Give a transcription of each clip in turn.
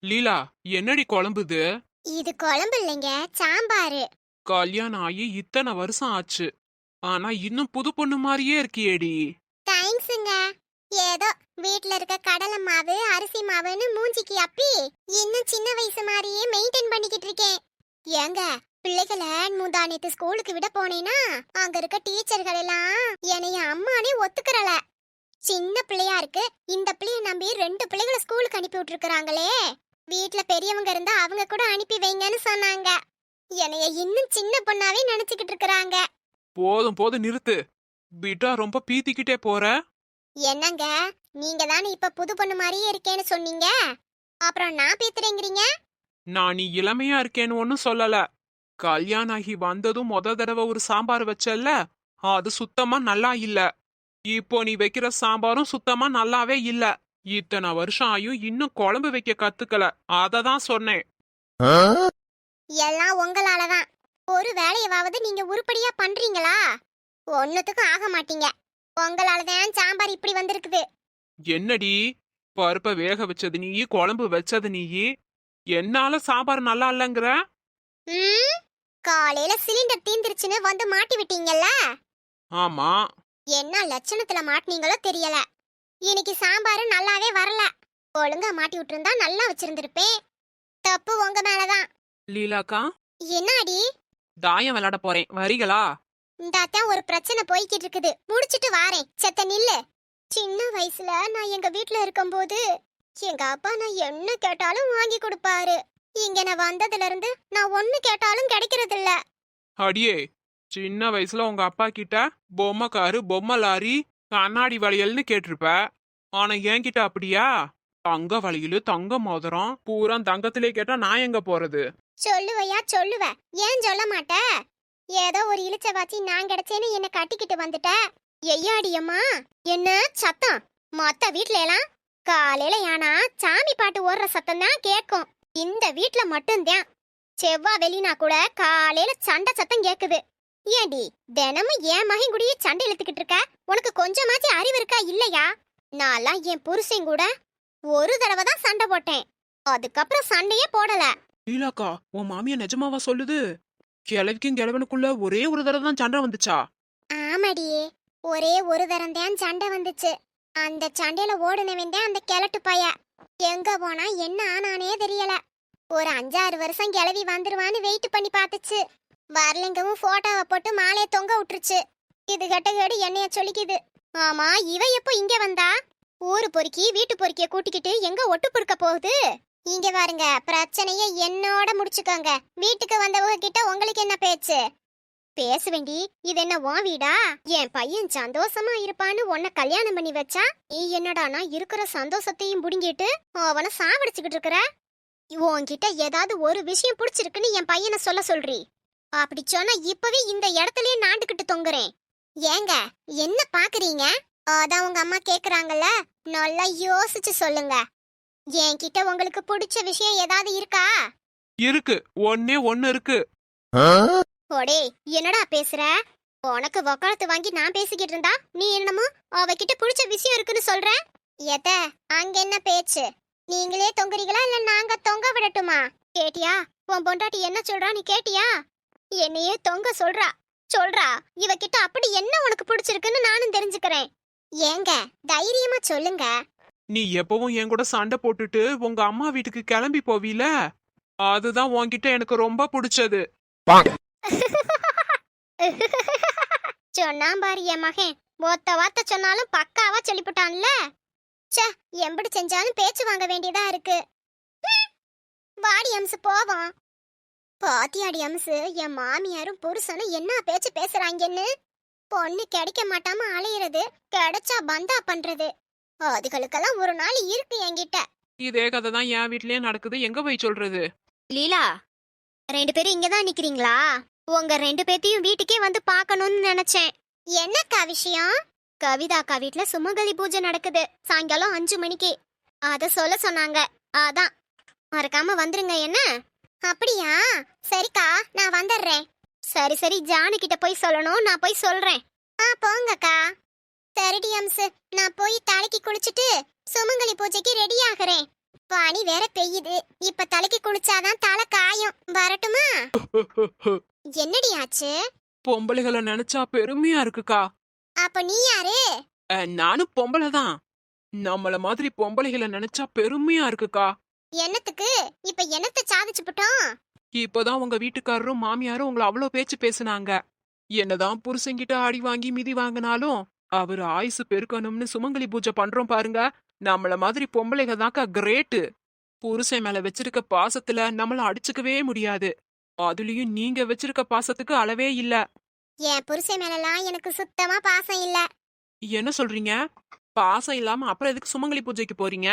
லீலா, என்னடி குழம்புது? இது குழம்பு இல்லைங்க, சாம்பாரு. கல்யாணம் ஆகி இத்தனை வருஷம் ஆச்சு. ஆனா இன்னும் புது பொண்ணு மாதிரியே இருக்கியேடி. தேங்க்ஸுங்க. ஏதோ வீட்ல இருக்க கடலை மாவு அரிசி மாவுன்னு மூஞ்சிக்கு அப்பி இன்னும் சின்ன வயசு மாதிரியே மெயின்டைன் பண்ணிக்கிட்டு இருக்கேன். ஏங்க, பிள்ளைகளை முந்தானேத்து ஸ்கூலுக்கு விட போனேனா அங்க இருக்க டீச்சர்கள் எல்லாம் என்னைய அம்மானே ஒத்துக்கிறல. சின்ன பிள்ளையா இருக்கு, இந்த பிள்ளைய நம்பி 2 பிள்ளைகளை ஸ்கூலுக்கு அனுப்பி விட்டுருக்காங்களே. வீட்ல பெரியவங்க இருந்தா அவங்க கூட அனுப்பி வைங்கன்னு சொன்னாங்க. என்னைய இன்னும் சின்ன பொண்ணாவே நினைச்சுக்கிட்டு இருக்கறாங்க. போதும் போதும் நிறுத்து. பிட்டா ரொம்ப பீத்திக்கிட்டே போற. என்னங்க, நீங்க தானே இப்ப புது பொண்ணு மாதிரியே இருக்கேன்னு சொன்னீங்க, அப்புறம் நான் பீத்துறேங்கிறீங்க? நான் நீ இளமையா இருக்கேன்னு ஒன்னும் சொல்லல. கல்யாணம் ஆகி வந்ததும் தடவை ஒரு சாம்பார் வச்சல்ல, அது சுத்தமா நல்லா இல்ல. இப்போ நீ வைக்கிற சாம்பாரும் சுத்தமா நல்லாவே இல்ல. இத்தனை வருஷம் ஆயும் இன்னும் குழம்பு வைக்க கத்துக்கல. அததான் சொன்னேன். எல்லாம் உங்களாலதான். ஒரு வேலையவாவது நீங்க உருப்படியா பண்றீங்களா? ஒன்னுத்துக்கும் ஆக மாட்டீங்க. உங்களாலதான் சாம்பார் இப்படி வந்திருக்குது. என்னடி, பருப்பை வேக வச்சது நீ, குழம்பு வச்சது நீ, என்னால சாம்பார் நல்லா இல்லங்கிற? காலையில சிலிண்டர் தீந்துருச்சுன்னு வந்து மாட்டி விட்டீங்கல்ல. ஆமா. என்ன லட்சணத்துல மாட்டினீங்களோ தெரியல. இன்னைக்கு சாம்பார் நல்லாவே வரல. ஒழுங்கா மாட்டி விட்டுருந்தா நல்லா வச்சிருந்திருப்பேன். தப்பு உங்க மேலதான். லீலாக்கா, என்ன அடி? தாயம் விளையாட போறேன், வரீங்களா? இந்தாத்தான் ஒரு பிரச்சனை போய்கிட்டு இருக்குது, முடிச்சிட்டு வாரேன். செத்த நில்லு. சின்ன வயசுல நான் எங்க வீட்ல இருக்கும்போது எங்க அப்பா நான் என்ன கேட்டாலும் வாங்கி கொடுப்பாரு. இங்க நான் வந்ததுல இருந்து நான் ஒண்ணு கேட்டாலும் கிடைக்கிறது இல்ல. அடியே, சின்ன வயசுல உங்க அப்பா கிட்ட பொம்மை காரு, பொம்மை லாரி, கண்ணாடி வளையல்னு கேட்டிருப்ப. ஆனா என்கிட்ட அப்படியா? தங்க வளையலு, தங்க மோதிரம், பூரா தங்கத்திலே கேட்டா நான் எங்க போறது? சொல்லுவையா சொல்லுவ, ஏன் சொல்ல மாட்ட? ஏதோ ஒரு இளிச்ச வாச்சி நான் கிடைச்சேன்னு என்ன கட்டிக்கிட்டு வந்துட்ட. ஐயாடியம்மா, என்ன சத்தம்? மொத்த வீட்ல எல்லாம் காலையில யானா சாமி பாட்டு ஓடுற சத்தம் தான் கேட்கும். இந்த வீட்ல மட்டும்தான் செவ்வா வெளினா கூட காலையில சண்டை சத்தம் கேக்குது. ஏண்டி, தினமும் என் மகன் கூடயே சண்டை இழுத்துக்கிட்டு இருக்க? உனக்கு கொஞ்சமாச்சு அறிவு இருக்கா இல்லையா? நான்லாம் என் புருஷன் கூட ஒரு தடவை தான் சண்டை போட்டேன், அதுக்கப்புறம் சண்டையே போடல. லீலாக்கா, உன் மாமியா நிஜமாவா சொல்லுது? கிழவிக்கும் கிழவனுக்குள்ள ஒரே ஒரு தடவை தான் சண்டை வந்துச்சா? ஆமாடியே, ஒரே ஒரு தரம் தான் சண்டை வந்துச்சு. அந்த சண்டையில ஓடுனவன் தான் அந்த கிழட்டு பைய. எங்க போனா என்ன ஆனானே தெரியல. ஒரு 5-6 வருஷம் கிளவி வந்துருவான்னு வெயிட் பண்ணி பார்த்துச்சு. வரலிங்கவும் போட்டோவை போட்டு மாலையை தொங்க விட்டுருச்சு. இது கெட்ட கேடு என்னைய சொல்லிக்குது. ஆமா, இவ எப்போ இங்க வந்தா? ஊரு பொறுக்கி வீட்டு பொறுக்கிய கூட்டிக்கிட்டு எங்க ஒட்டு பொறுக்க போகுது? இங்க பாருங்க, பிரச்சனைய என்னோட முடிச்சுக்கோங்க. வீட்டுக்கு வந்தவங்க கிட்ட உங்களுக்கு என்ன பேச்சு? பேசுவேண்டி, இது என்ன உன் வீடா? என் பையன் சந்தோஷமா இருப்பான்னு உன்னை கல்யாணம் பண்ணி வச்சா நீ என்னடானா இருக்கிற சந்தோஷத்தையும் புடுங்கிட்டு அவனை சாவடிச்சுக்கிட்டு இருக்கிற. உன்கிட்ட ஏதாவது ஒரு விஷயம் பிடிச்சிருக்குன்னு என் பையனை சொல்ல சொல்றீ? அப்படி சொன்னா இப்பவே இந்த இடத்துலயே நாண்டுகிட்டு தொங்குறேன். ஏங்க, என்ன பாக்குறீங்க? அதான் உங்க அம்மா கேக்குறாங்கல்ல, நல்லா யோசிச்சு சொல்லுங்க. என்கிட்ட உங்களுக்கு பிடிச்ச விஷயம் ஏதாவது இருக்கா? இருக்கு, ஒன்னே ஒன்னு இருக்கு. ஓடே, என்னடா பேசுற? உனக்கு வக்காலத்து வாங்கி நான் பேசிக்கிட்டு இருந்தா நீ என்னமோ அவகிட்ட பிடிச்ச விஷயம் இருக்குன்னு சொல்ற. எத அங்க என்ன பேச்சு? நீங்களே தொங்குறீங்களா இல்ல நாங்க தொங்க விடட்டுமா? கேட்டியா? உன் பொண்டாட்டி என்ன சொல்றா, நீ கேட்டியா? என்னையே தொங்க சொல்றா. இவகிட்ட அப்படி என்ன உனக்கு பிடிச்சிருக்குன்னு நானும் தெரிஞ்சுக்கிறேன். ஏங்க, தைரியமா சொல்லுங்க. நீ எப்பவும் என் கூட சண்டை போட்டுட்டு உங்க அம்மா வீட்டுக்கு கிளம்பி போவீல, அதுதான் உன்கிட்ட எனக்கு ரொம்ப பிடிச்சது. சொன்னான் பாரு என் மகன், மொத்த வார்த்தை சொன்னாலும் பக்காவா சொல்லிவிட்டான்ல. சே, எம்படி செஞ்சாலும் பேச்சு வாங்க வேண்டியதா இருக்கு. வாடி அம்சு போவோம். பாத்தியாடி அம்சு, என் மாமியாரும் புருஷனும் என்ன பேச்சு பேசுறாங்கன்னு. பொண்ணு கிடைக்க மாட்டாம அலையிறது, கிடைச்சா பந்தா பண்றது, அதுகளுக்கெல்லாம் ஒரு நாள் இருக்கு என்கிட்ட. இதே கதை தான் என் வீட்லயே நடக்குது, எங்க போய் சொல்றது? லீலா, 2 பேரும் இங்கதான் நிக்கிறீங்களா? உங்க 2 பேத்தையும் வீட்டுக்கே வந்து பார்க்கணும்னு நினைச்சேன். என்னக்கா விஷயம்? கவிதாக்கா வீட்ல சுமங்கலி பூஜை நடக்குது சாயங்காலம் 5 மணிக்கு. அத சொல்ல சொன்னாங்க, அதான் மறக்காம வந்துருங்க. என்ன? அப்படியா? சரிக்கா, நான் வந்துடுறேன். சரி, ஜானு கிட்ட போய் சொல்லணும், நான் போய் சொல்றேன். போங்கக்கா. சரிடி அம்சு, நான் போய் தலைக்கு குளிச்சுட்டு சுமங்கலி பூஜைக்கு ரெடி ஆகுறேன். பனி வேற பெய்யுது. இப்ப தலைக்கு குளிச்சாதான் தலை காயும். வரட்டுமா? என்னடி ஆச்சு? பொம்பளைகளை நினைச்சா பெருமையா இருக்குக்கா. அப்ப நீ யாரு? நானும் பொம்பளை தான். நம்மள மாதிரி பொம்பளைகளை நினைச்சா பெருமையா இருக்குக்கா. என்னத்துக்கு? இப்ப என்னத்த சாதிச்சுப்புட்டோம்? இப்பதான் உங்க வீட்டுக்காரரும் மாமியாரும் உங்களை அவ்வளவு பேச்சு பேசுனாங்க. என்னதான் புருஷன்கிட்ட அடி வாங்கி மிதி வாங்கினாலும் அவர் ஆயுசு பெருக்கணும்னு சுமங்கலி பூஜை பண்றோம் பாருங்க. நம்மள மாதிரி பொம்பளைங்க தாக்கா கிரேட்டு. புருஷன் மேல வச்சிருக்க பாசத்துல நம்மள அடிச்சுக்கவே முடியாது. அதுலயும் நீங்க வச்சிருக்க பாசத்துக்கு அளவே இல்ல. என் புருஷன் மேலலாம் எனக்கு சுத்தமா பாசம் இல்ல. என்ன சொல்றீங்க? பாசம் இல்லாம அப்புறம் எதுக்கு சுமங்கலி பூஜைக்கு போறீங்க?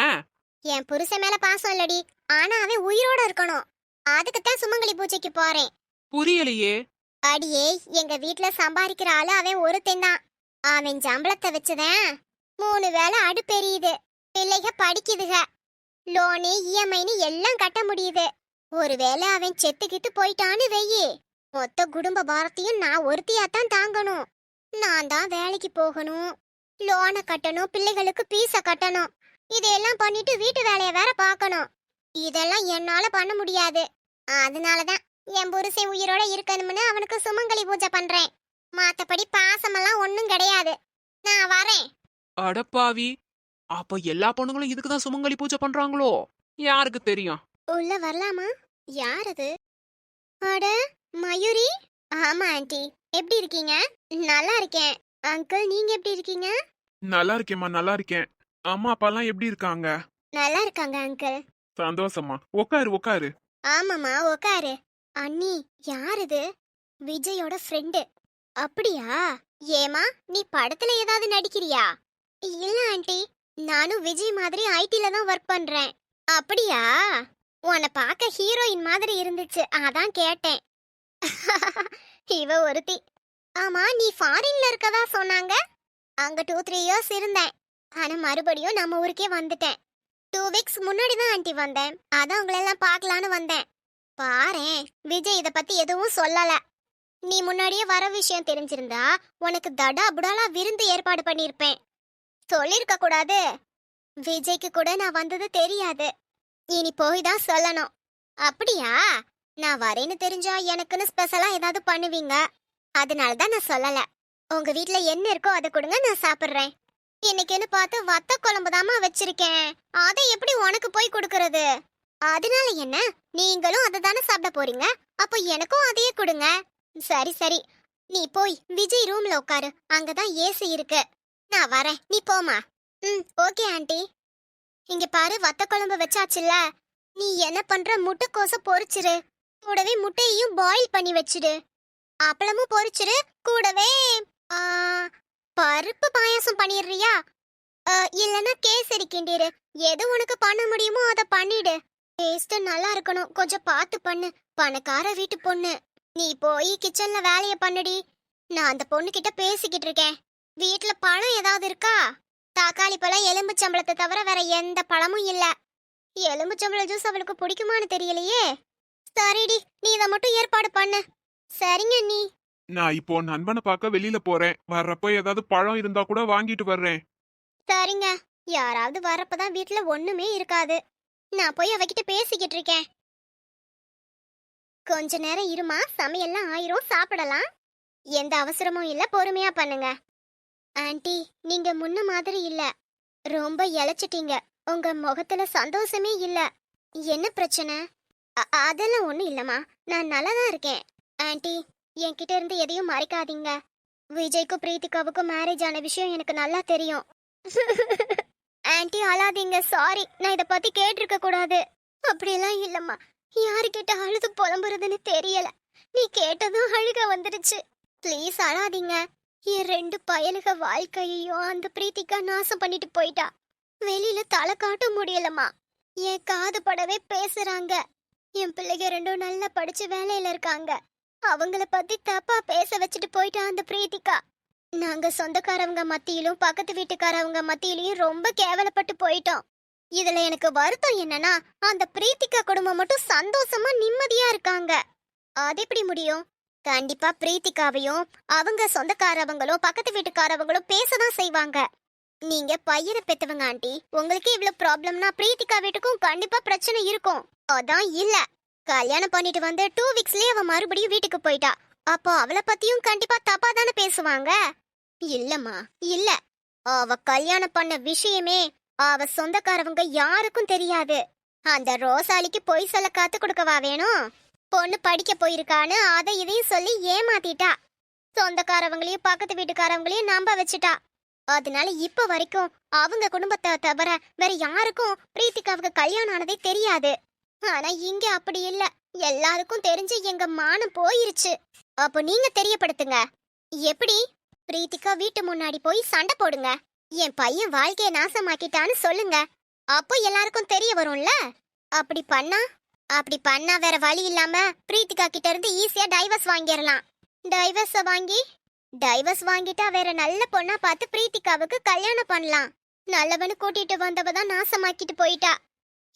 என் புருஷன் மேல பாசம் இல்லடி. ஆனா அவன் உயிரோட இருக்கணும். அதுக்குத்தான் சுமங்கலி பூஜைக்கு போறேன். புரியலையே. அடியே, எங்க வீட்ல சம்பாதிக்கிற ஆளு அவன் ஒருத்தன் தான். அவன் சம்பளத்தை வச்சுதான் 3 வேளை அடுப்பெரியுது. பிள்ளைக படிக்குதுக. லோனு இஎம்ஐன்னு எல்லாம் கட்ட முடியுது. ஒருவேளை அவன் செத்துக்கிட்டு போயிட்டான்னு வெயி, மொத்த குடும்ப பாரத்தையும் நான் ஒருத்தியாத்தான் தாங்கணும். நான் தான் வேலைக்கு போகணும், லோனை கட்டணும், பிள்ளைகளுக்கு பீஸ கட்டணும். இதெல்லாம் பண்ணிட்டு வீட்டு வேலையை வேற பார்க்கணும். இதெல்லாம் என்னால பண்ண முடியாது. அதனாலதான் என் புருஷன் உயிரோட இருக்கணும்னு அவனுக்கு சுமங்கலி பூஜை பண்றேன். மத்தபடி பாசமெல்லாம் ஒண்ணும் கிடையாது. நான் வரேன். அடப்பாவி, அப்ப எல்லா பொண்ணுங்களும் இதுக்குதான் சுமங்கலி பூஜை பண்றாங்களோ? யாருக்கு தெரியும்? உள்ள வரலாமா? யார் அது? அட, மயூரி. ஆமா ஆண்டி, எப்படி இருக்கீங்க? நல்லா இருக்கேன். அங்கிள், நீங்க எப்படி இருக்கீங்க? நல்லா இருக்கேம்மா, நல்லா இருக்கேன். அம்மா அப்பாலாம் எப்படி இருக்காங்க? நல்லா இருக்காங்க அங்கிள். சந்தோஷமா. உட்காரு உட்காரு. ஆமாமா, உக்காரு. அண்ணி, யார் இது? விஜயோட ஃப்ரெண்டு. அப்படியா? ஏமா, நீ படத்துல ஏதாவது நடிக்கிறியா? இல்ல ஆண்டி, நானும் விஜய் மாதிரி ஐடில தான் ஒர்க் பண்றேன். அப்படியா? உன்னை பார்க்க ஹீரோயின் மாதிரி இருந்துச்சு, அதான் கேட்டேன். இவ ஒருத்தி. ஆமா, நீ ஃபாரின்ல இருக்கதா சொன்னாங்க. அங்க 2-3 இயர்ஸ் இருந்தேன். ஆனா மறுபடியும் நம்ம ஊருக்கே வந்துட்டேன். 2 வீக்ஸ் முன்னாடி தான் ஆண்டி வந்தேன். அதான் உங்களெல்லாம் பார்க்கலான்னு வந்தேன். பாரேன், விஜய் இத பத்தி எதுவும் சொல்லல. நீ முன்னாடியே வர விஷயம் தெரிஞ்சிருந்தா உனக்கு தடா புடாலா விருந்து ஏற்பாடு பண்ணிருப்பேன். சொல்லிருக்க கூடாது. விஜய்க்கு கூட நான் வந்தது தெரியாது. இனி போய் தான் சொல்லணும். அப்படியா? நான் வரேன்னு தெரிஞ்சா எனக்குன்னு ஸ்பெஷலா ஏதாவது பண்ணுவீங்க. அதனால தான் நான் சொல்லல. உங்க வீட்ல என்ன இருக்கோ அதை கொடுங்க, நான் சாப்பிடுறேன். இன்னைக்குன்னு பார்த்து வத்த குழம்பு தாமா வச்சிருக்கேன். அதை எப்படி உனக்கு போய் கொடுக்கறது? அதனால என்ன, நீங்களும் அதை தானே சாப்பிட போறீங்க, அப்போ எனக்கும் அதையே கொடுங்க. சரி சரி, நீ போய் விஜய் ரூம்ல உட்காரு, அங்கதான் ஏசி இருக்கு. நான் வரேன், நீ போமா. Okay aunty. இங்க பாரு, வத்த குழம்பு வச்சாச்சுல்ல. நீ என்ன பண்ற, முட்டைக்கோச பொரிச்சிரு. கூடவே முட்டையையும் பாயில் பண்ணி வச்சிடு. அப்பளமும் பொரிச்சிரு. கூடவே பருப்பு பாயாசம் பண்ணிடுறியா? இல்லனா கேசரி கிண்டிரு. எது உனக்கு பண்ண முடியுமோ அதை பண்ணிடு. டேஸ்ட் நல்லா இருக்கணும், கொஞ்சம் பார்த்து பண்ணு. பணக்கார வீட்டு பொண்ணு, நீ போய் கிச்சன்ல வேலைய பண்ணுடி. நான் அந்த பொண்ணு கிட்ட பேசிக்கிட்டு இருக்கேன். வீட்ல பழம் ஏதாவது இருக்கா? தக்காளி பழம், எலும்புச்சம்பளத்தை தவிர வேற எந்த பழமும் இல்ல. எலும்புச்சம்பள ஜூஸ் அவளுக்கு பிடிக்குமான்னு தெரியலையே. சரிடி, நீ இதை மட்டும் ஏற்பாடு பண்ணு. சரிங்க நீ. நான் இப்போ நண்பனை பார்க்க வெளியில போறேன். வர்றப்போ ஏதாவது பழம் இருந்தா கூட வாங்கிட்டு வர்றேன். சரிங்க. யாராவது வரப்பதான் வீட்ல ஒண்ணுமே இருக்காது. நான் போய் அவகிட்ட பேசிக்கிட்டு இருக்கேன். கொஞ்ச நேரம் இருமா, சமையல்லாம் ஆயிரும், சாப்பிடலாம். எந்த அவசரமும் இல்ல, பொறுமையா பண்ணுங்க. ஆண்டி, நீங்க முன்ன மாதிரி இல்ல. ரொம்ப இழைச்சிட்டீங்க. உங்க முகத்துல சந்தோஷமே இல்ல. என்ன பிரச்சனை? அதெல்லாம் ஒண்ணும் இல்லம்மா, நான் நல்லாதான் இருக்கேன். ஆண்டி, என்கிட்ட இருந்து எதையும் மறைக்காதீங்க. விஜய்க்கும் பிரீத்திகாவுக்கும் மேரேஜ் ஆன விஷயம் எனக்கு நல்லா தெரியும். ஆண்டி அழாதீங்க, சாரி. நான் இத பத்தி கேட்டிருக்க கூடாது. அப்படியெல்லாம் இல்லம்மா, யாருக்கிட்ட அழுது புலம்புறதுன்னு தெரியல. நீ கேட்டதும் அழுக வந்துடுச்சு. ப்ளீஸ் அழாதீங்க. என் 2 பயலுக வாழ்க்கையையும் அந்த பிரீத்திகா நாசம் பண்ணிட்டு போயிட்டா. வெளியில தலை காட்ட முடியலம்மா. என் காது படவே பேசுறாங்க. என் பிள்ளைங்க 2 நல்லா படிச்சு வேலையில இருக்காங்க. அவங்கள பத்தி தப்பா பேச வச்சுட்டு போயிட்டா அந்த பிரீத்திகா. நாங்க சொந்தக்காரவங்க மத்தியிலும் பக்கத்து வீட்டுக்காரவங்க மத்தியிலையும் ரொம்ப கேவலப்பட்டு போயிட்டோம். இதுல எனக்கு வருத்தம் என்னன்னா, அந்த பிரீத்திகா குடும்பம் மட்டும் சந்தோஷமா நிம்மதியா இருக்காங்க. அது எப்படி முடியும்? கண்டிப்பா பிரீத்திகாவையும் அவங்க சொந்தக்காரவங்களும் பக்கத்து வீட்டுக்காரவங்களும் பேசதான் செய்வாங்க. நீங்க பையனை பெத்தவங்க ஆண்டி. உங்களுக்கு இவ்ளோ ப்ராப்ளம்னா பிரீத்திகா வீட்டுக்கும் கண்டிப்பா பிரச்சனை இருக்கும். அதான் இல்ல. கல்யாணம் பண்ணிட்டு வந்து 2 வீக்ஸ்லயே அவ மறுபடியும் வீட்டுக்கு போயிட்டா. அப்போ அவளை பத்தியும் கண்டிப்பா தப்பா தானே பேசுவாங்க. இல்லம்மா, இல்ல. அவ கல்யாணம் பண்ண விஷயமே அவ சொந்தக்காரவங்க யாருக்கும் தெரியாது. அந்த ரோசாலிக்கு பொய் சொல்ல காத்து கொடுக்கவா வேணும்? பொண்ணு படிக்க போயிருக்கான்னு அதை இதையும் சொல்லி ஏமாத்திட்டா. சொந்தக்காரவங்களையும் பக்கத்து வீட்டுக்காரவங்களையும் நம்ப வச்சுட்டா. அதனால இப்ப வரைக்கும் அவங்க குடும்பத்தை தவிர வேற யாருக்கும் பிரீத்திகாவுக்கு கல்யாணம் ஆனதே தெரியாது. ஆனா இங்க அப்படி இல்ல. எல்லாருக்கும் தெரிஞ்சு எங்க மானம் போயிருச்சு. அப்போ நீங்க தெரியப்படுத்துங்க. எப்படி? பிரீத்திகா வீட்டு முன்னாடி போய் சண்டை போடுங்க. என் பையன் வாழ்க்கைய நாசமாக்கிட்டான்னு சொல்லுங்க. அப்போ எல்லாருக்கும் தெரிய வரும்ல. அப்படி பண்ணா வேற வழி இல்லாம பிரீத்திகா கிட்ட இருந்து ஈஸியா டைவர்ஸ் வாங்கிடலாம். டைவர்ஸ் வாங்கிட்டா வேற நல்ல பொண்ணா பார்த்து பிரீத்திகாவுக்கு கல்யாணம் பண்ணலாம். நல்லவனு கூட்டிட்டு வந்தவ தான் நாசமாக்கிட்டு போயிட்டா.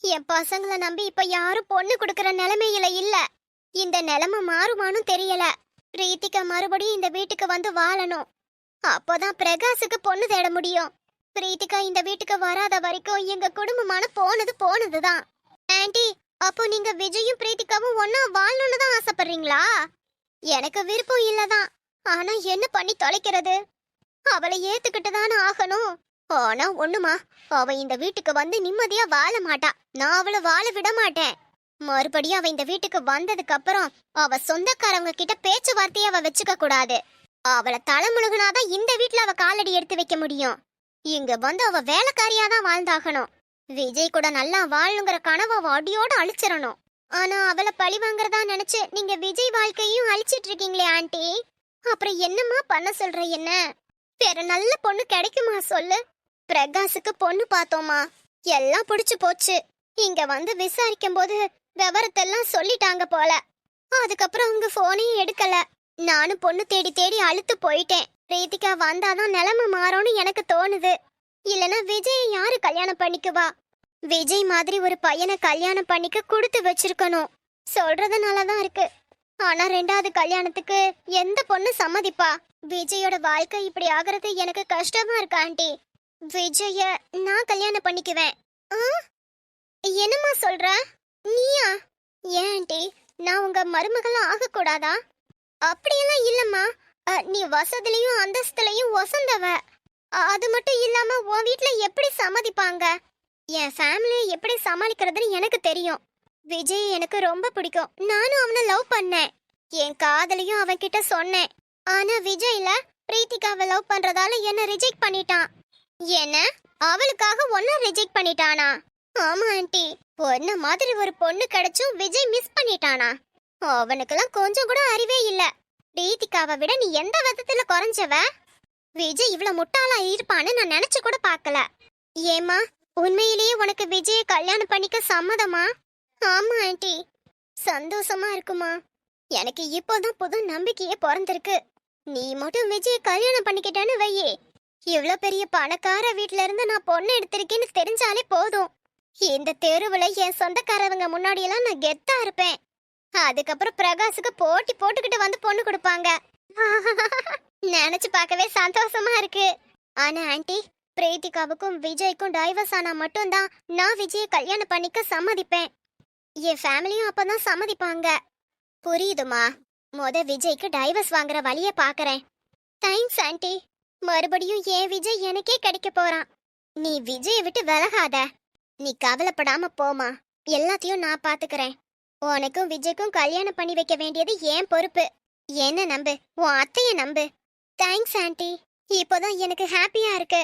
என் பசங்களை நம்பி இப்ப யாரும் பொண்ணு கொடுக்கற நிலைமையில இல்ல. இந்த நிலைமை மாறுமானு தெரியல. பிரீத்திகா மறுபடியும் இந்த வீட்டுக்கு வந்து வாழணும். அப்போதான் பிரகாஷுக்கு பொண்ணு தேட முடியும். பிரீத்திகா இந்த வீட்டுக்கு வராத வரைக்கும் எங்க குடும்பமான போனதுதான். ஆண்டி, அப்போ நீங்க விஜயும் பிரீத்திகாவும் ஒன்னா வாழணும்னு தான் ஆசைப்படுறீங்களா? எனக்கு விருப்பம் இல்லதான். ஆனா என்ன பண்ணி தொலைக்கிறது? அவளை ஏத்துக்கிட்டு தானே ஆகணும். ஆனா ஒண்ணுமா, அவ இந்த வீட்டுக்கு வந்து நிம்மதியா வாழ மாட்டா. நான் அவளை வாழ விட மாட்டேன். மறுபடியும் அவ இந்த வீட்டுக்கு வந்ததுக்கு அப்புறம் அவ சொந்தக்காரவங்க கிட்ட பேச்சுவார்த்தையை அவ வச்சுக்க கூடாது. அவளை தலைமுழுகுனாதான் இந்த வீட்டுல அவ காலடி எடுத்து வைக்க முடியும். இங்க வந்து அவ வேலைக்காரியா தான் வாழ்ந்தாகணும். விஜய் கூட நல்லா வாழுங்கிற கனவை அவ அடியோட அழிச்சிடணும். ஆனா அவளை பழி வாங்குறதா நினைச்சு நீங்க விஜய் வாழ்க்கையும் அழிச்சிட்டு இருக்கீங்களே ஆண்டி. அப்புறம் என்னம்மா பண்ண சொல்ற? என்ன வேற நல்ல பொண்ணு கிடைக்குமா சொல்லு? பிரகாஷுக்கு பொண்ணு பார்த்தோமா, எல்லாம் பிடிச்சு போச்சு. இங்க வந்து விசாரிக்கும் போது விவரத்தெல்லாம் சொல்லிட்டாங்க போல. அதுக்கப்புறம் அவங்க போனையும் எடுக்கல. நானும் பொண்ணு தேடி தேடி அழுத்து போயிட்டேன். பிரீத்திகா வந்தாதான் நிலைமை மாறும்னு எனக்கு தோணுது. இல்லனா விஜய் யாரு கல்யாணம் பண்ணிக்குவா? விஜய் மாதிரி ஒரு பையனை கல்யாணம் பண்ணிக்க கொடுத்து வச்சிருக்கணும். சொல்றதுனாலதான் இருக்கு. ஆனா 2வது கல்யாணத்துக்கு எந்த பொண்ணு சம்மதிப்பா? விஜயோட வாழ்க்கை இப்படி ஆகிறது எனக்கு கஷ்டமா இருக்கு ஆண்டி. விஜய நான் கல்யாணம் பண்ணிக்குவேன். என்னம்மா சொல்ற? நீயா? ஏன் ஆண்டி, நான் உங்க மருமகளா ஆக கூடாதா? அப்படியெல்லாம் இல்லம்மா. நீ வசதிலையும் அந்தஸ்துலையும் வசந்தவ. அது மட்டும் இல்லாம உன் வீட்ல எப்படி சம்மதிப்பாங்க? என் ஃபேமிலியை எப்படி சமாளிக்கிறதுன்னு எனக்கு தெரியும். விஜய் எனக்கு ரொம்ப பிடிக்கும். நானும் அவனை லவ் பண்ணேன். என் காதலையும் அவன் கிட்ட சொன்னேன். ஆனா விஜய்ல பிரீத்திகாவை லவ் பண்றதால என்ன ரிஜெக்ட் பண்ணிட்டான். என்ன, அவளுக்காக ஒன்ன ரிஜெக்ட் பண்ணிட்டானா? ஆமா ஆண்டி, பொண்ணு மாதிரி ஒரு பொண்ணு கிடைச்சும் விஜய் மிஸ் பண்ணிட்டானா? அவனுக்கெல்லாம் கொஞ்சம் கூட அறிவே இல்ல. பிரீத்திகாவை விட நீ எந்த விதத்துல குறைஞ்சவ? விஜய் இவ்வளவு முட்டாளா இருப்பான்னு நான் நினைச்சு கூட பார்க்கல. ஏமா, உண்மையிலேயே உனக்கு விஜய கல்யாணம் பண்ணிக்க சம்மதமா? ஆமா ஆண்டி. சந்தோஷமா இருக்குமா? எனக்கு இப்போதான் புது நம்பிக்கையே பிறந்திருக்கு. நீ மட்டும் விஜய கல்யாணம் பண்ணிக்கிட்டேன்னு வையே, இவ்வளவு பெரிய பணக்கார வீட்ல இருந்து நான் பொண்ணு எடுத்திருக்கேன்னு தெரிஞ்சாலே போதும். இந்த தெருவுல என் சொந்தக்காரவங்க முன்னாடியெல்லாம் நான் கெத்தா இருப்பேன். அதுக்கப்புறம் பிரகாஷுக்கு போட்டி போட்டுக்கிட்டு வந்து பொண்ணு கொடுப்பாங்க. நினைச்சு பார்க்கவே சந்தோஷமா இருக்கு. ஆனா ஆண்டி, பிரீத்திகாவுக்கும் விஜய்க்கும் டைவர்ஸ் ஆனா மட்டும்தான் நான் விஜய கல்யாணம் பண்ணிக்க சம்மதிப்பேன். என் ஃபேமிலியும் அப்பதான் சம்மதிப்பாங்க. புரியுதுமா? விஜய்க்கு டைவர்ஸ் வாங்குற வழிய பாக்குறேன். Thanks aunty. மறுபடியும் என் விஜய் எனக்கே கிடைக்க போறான். நீ விஜயை விட்டு விலகாத. நீ கவலைப்படாம போமா, எல்லாத்தையும் நான் பாத்துக்கிறேன். உனக்கும் விஜய்க்கும் கல்யாணம் பண்ணி வைக்க வேண்டியது என் பொறுப்பு. என்ன நம்பு, உன் அத்தைய நம்பு. Thanks aunty. இப்போதான் எனக்கு ஹாப்பியா இருக்கு.